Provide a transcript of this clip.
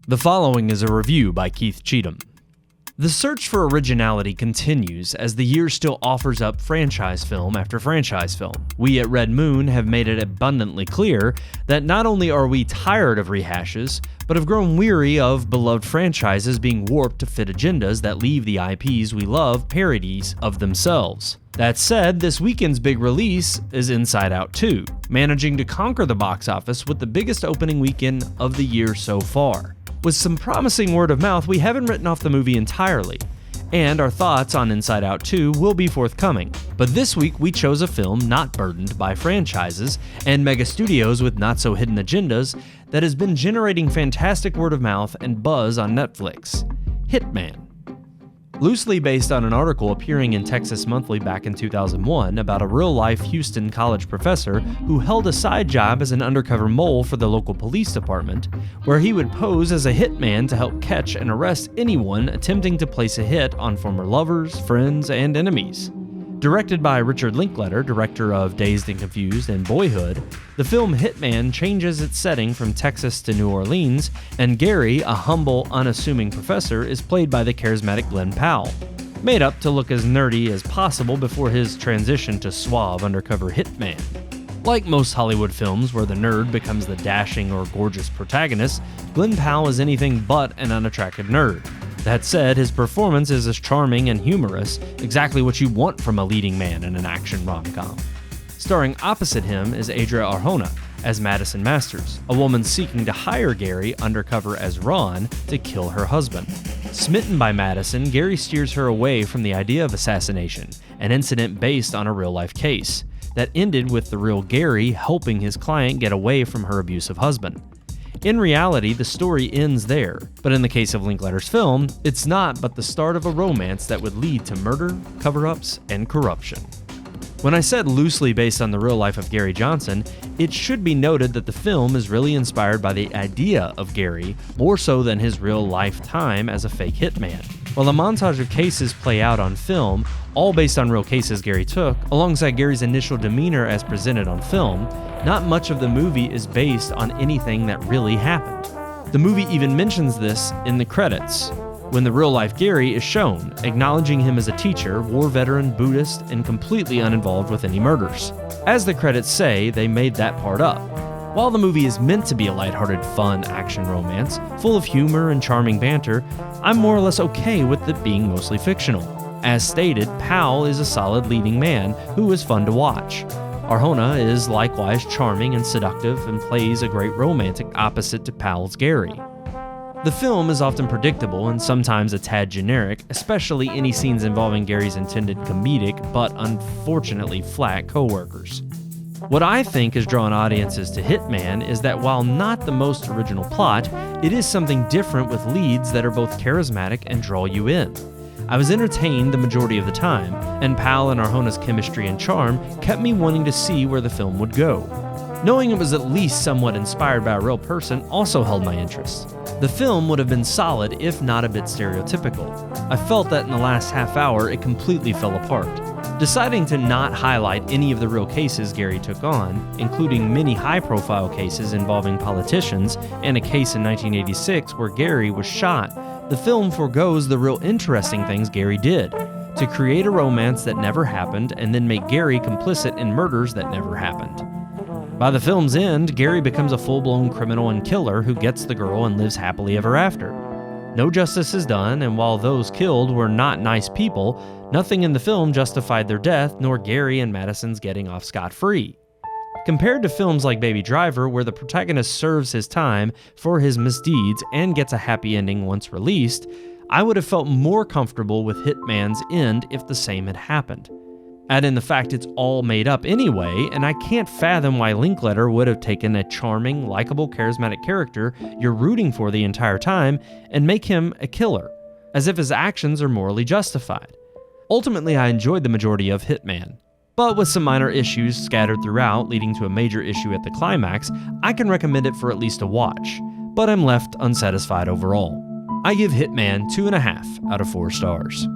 The following is a review by Keith Cheatham. The search for originality continues as the year still offers up franchise film after franchise film. We at Red Moon have made it abundantly clear that not only are we tired of rehashes, but have grown weary of beloved franchises being warped to fit agendas that leave the IPs we love parodies of themselves. That said, this weekend's big release is Inside Out 2, managing to conquer the box office with the biggest opening weekend of the year so far. With some promising word of mouth, we haven't written off the movie entirely, and our thoughts on Inside Out 2 will be forthcoming. But this week we chose a film not burdened by franchises and mega studios with not-so-hidden agendas that has been generating fantastic word of mouth and buzz on Netflix, Hitman. Loosely based on an article appearing in Texas Monthly back in 2001 about a real-life Houston college professor who held a side job as an undercover mole for the local police department, where he would pose as a hitman to help catch and arrest anyone attempting to place a hit on former lovers, friends, and enemies. Directed by Richard Linklater, director of Dazed and Confused and Boyhood, the film Hitman changes its setting from Texas to New Orleans, and Gary, a humble, unassuming professor, is played by the charismatic Glenn Powell, made up to look as nerdy as possible before his transition to suave undercover hitman. Like most Hollywood films where the nerd becomes the dashing or gorgeous protagonist, Glenn Powell is anything but an unattractive nerd. That said, his performance is as charming and humorous, exactly what you want from a leading man in an action rom-com. Starring opposite him is Adria Arjona as Madison Masters, a woman seeking to hire Gary undercover as Ron to kill her husband. Smitten by Madison, Gary steers her away from the idea of assassination, an incident based on a real-life case that ended with the real Gary helping his client get away from her abusive husband. In reality, the story ends there, but in the case of Linklater's film, it's not but the start of a romance that would lead to murder, cover-ups, and corruption. When I said loosely based on the real life of Gary Johnson, it should be noted that the film is really inspired by the idea of Gary, more so than his real life time as a fake hitman. While a montage of cases play out on film, all based on real cases Gary took, alongside Gary's initial demeanor as presented on film, not much of the movie is based on anything that really happened. The movie even mentions this in the credits, when the real-life Gary is shown, acknowledging him as a teacher, war veteran, Buddhist, and completely uninvolved with any murders. As the credits say, they made that part up. While the movie is meant to be a lighthearted, fun action romance, full of humor and charming banter, I'm more or less okay with it being mostly fictional. As stated, Powell is a solid leading man who is fun to watch. Arjona is likewise charming and seductive and plays a great romantic opposite to Powell's Gary. The film is often predictable and sometimes a tad generic, especially any scenes involving Gary's intended comedic but unfortunately flat co-workers. What I think has drawn audiences to Hitman is that while not the most original plot, it is something different with leads that are both charismatic and draw you in. I was entertained the majority of the time, and Powell and Arjona's chemistry and charm kept me wanting to see where the film would go. Knowing it was at least somewhat inspired by a real person also held my interest. The film would have been solid if not a bit stereotypical. I felt that in the last half hour it completely fell apart. Deciding to not highlight any of the real cases Gary took on, including many high-profile cases involving politicians and a case in 1986 where Gary was shot, the film forgoes the real interesting things Gary did, to create a romance that never happened and then make Gary complicit in murders that never happened. By the film's end, Gary becomes a full-blown criminal and killer who gets the girl and lives happily ever after. No justice is done, and while those killed were not nice people, nothing in the film justified their death, nor Gary and Madison's getting off scot-free. Compared to films like Baby Driver, where the protagonist serves his time for his misdeeds and gets a happy ending once released, I would have felt more comfortable with Hitman's end if the same had happened. Add in the fact it's all made up anyway, and I can't fathom why Linklater would have taken a charming, likable, charismatic character you're rooting for the entire time and make him a killer, as if his actions are morally justified. Ultimately, I enjoyed the majority of Hitman, but with some minor issues scattered throughout leading to a major issue at the climax, I can recommend it for at least a watch, but I'm left unsatisfied overall. I give Hitman 2.5 out of 4 stars.